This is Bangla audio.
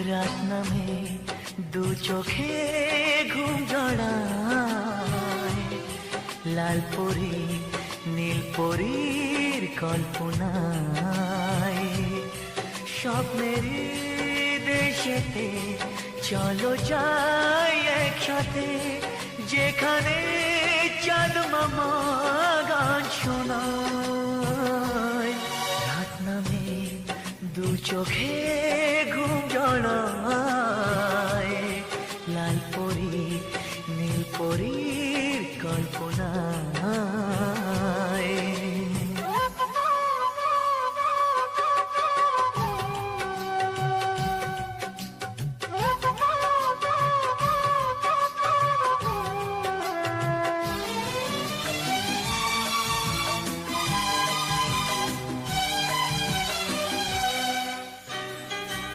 রাত নামে দু চোখে ঘুম জড়ায়, লাল পরি নীল পরীর কল্পনায়। স্বপ্নের দেশেতে চলো যাই একসাথে, যেখানে চাঁদ মামা গান শোনায়। রাত নামে দু চোখে